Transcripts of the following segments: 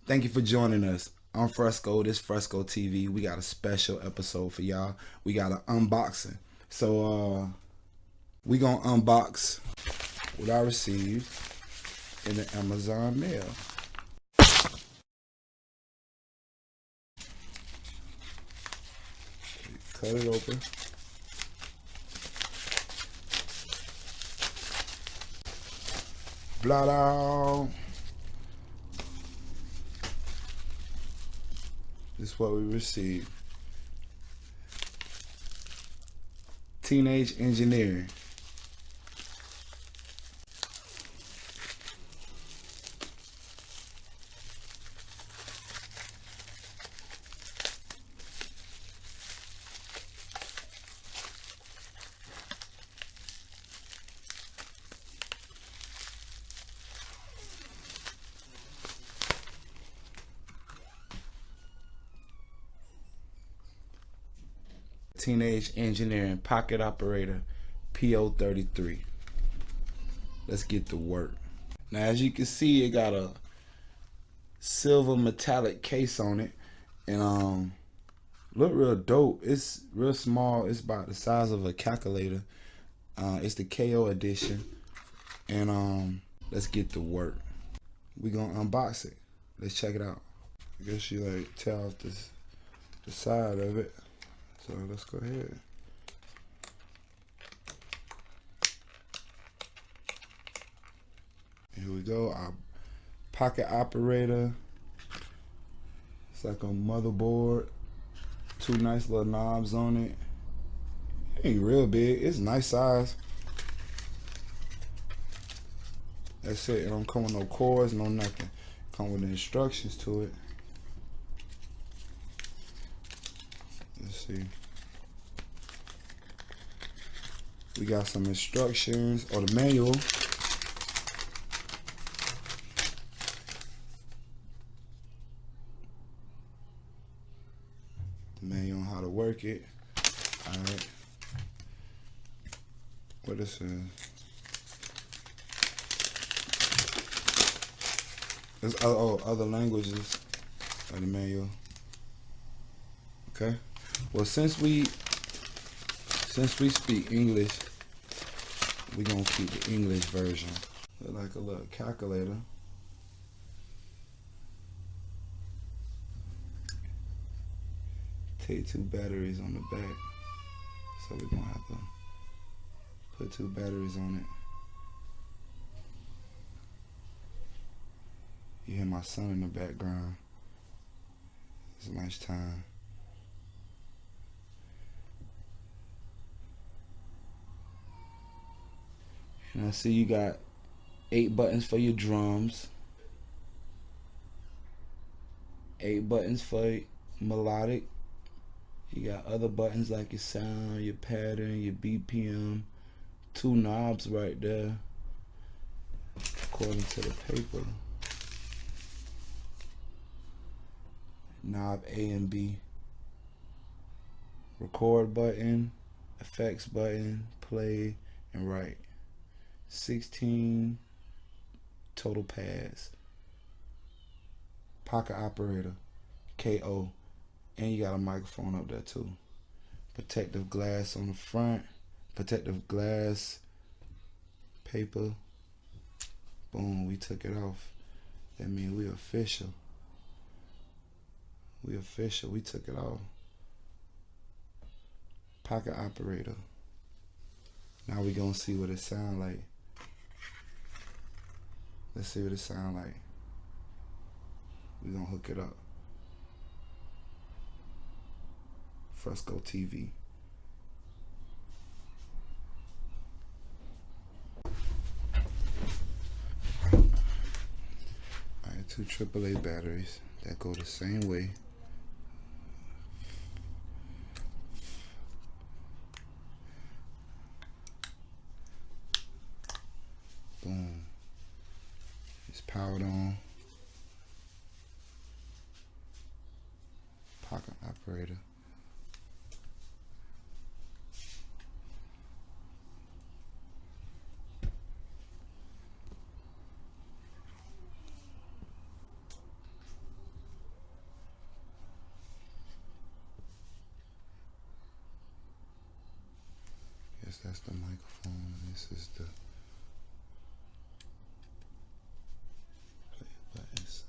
Thank you for joining us. I'm Fresco. This Fresco TV. We got a special episode for y'all. We got an unboxing. So we gonna unbox what I received in the Amazon mail. Cut it open. Blah blah. This is what we received. Teenage Engineering. Teenage Engineering Pocket Operator PO33. Let's get to work. Now, as you can see, it got a silver metallic case on it, and look real dope. It's real small. It's about the size of a calculator. It's the KO edition, and let's get to work. We gonna unbox it. Let's check it out. I guess you like tear off the side of it. So let's go ahead. Here we go. Our pocket operator. It's like a motherboard. Two nice little knobs on it. It ain't real big. It's nice size. That's it. It don't come with no cords, no nothing. Come with the instructions to it. Let's see. We got some instructions or the manual. The manual on how to work it. Alright. What this is. There's other languages of the manual. Okay. Well, since we speak English, we're gonna keep the English version. Look like a little calculator. Take 2 batteries on the back. So we're gonna have to put 2 batteries on it. You hear my son in the background. It's a nice time. And I see you got 8 buttons for your drums, 8 buttons for melodic. You got other buttons like your sound, your pattern, your BPM, 2 knobs right there, according to the paper. Knob A and B. Record button, effects button, play, and write. 16 total pads. Pocket operator, KO. And you got a microphone up there too. Protective glass on the front. Protective glass paper. Boom, we took it off. That means we official. We official, we took it off. Pocket operator. Now we gonna see what it sound like. Let's see what it sound like. We gonna hook it up. Fresco TV. Alright, 2 AAA batteries that go the same way. Boom. It's powered on. Pocket operator. That's the microphone. This is the play button side.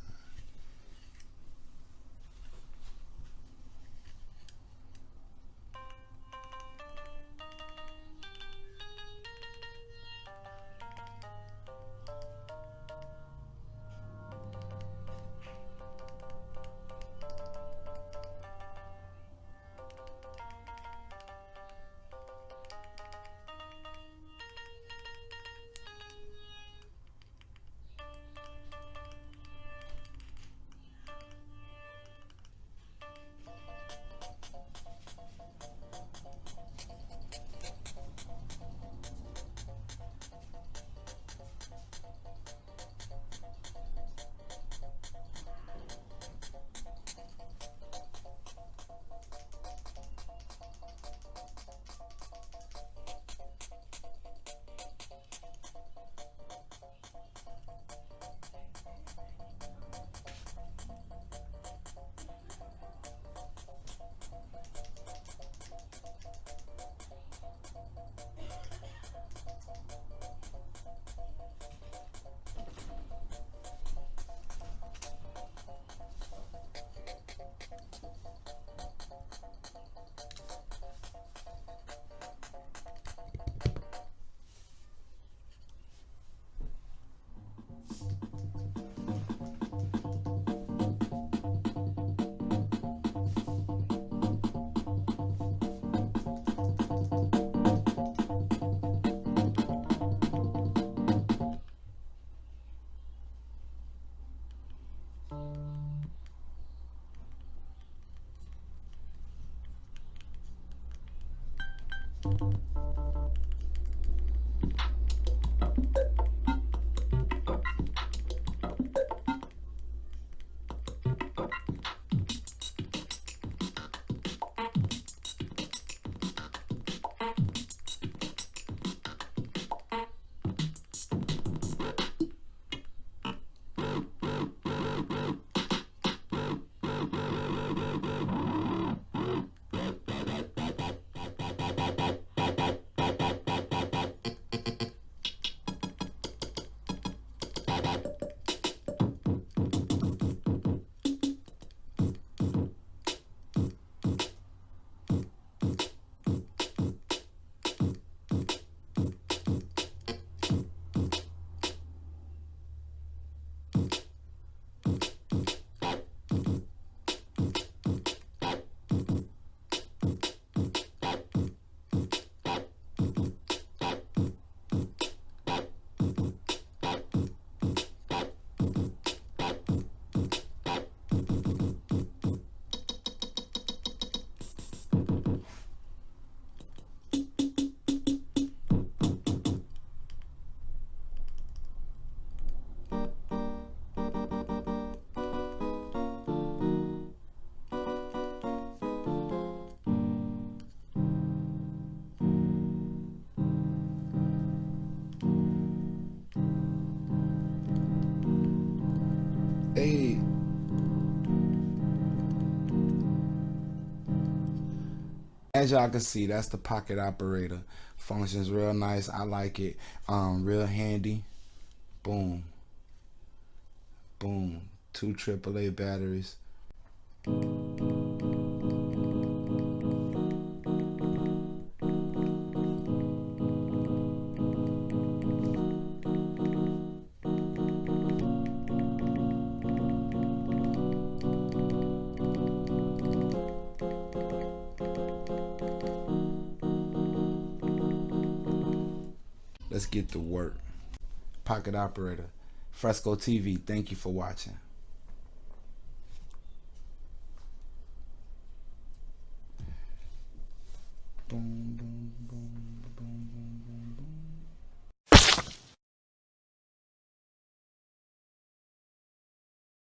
Hey, as y'all can see, that's the pocket operator. Functions real nice. I like it. Real handy. Boom. Boom. 2 AAA batteries. Let's get to work. Pocket operator. Fresco TV, thank you for watching.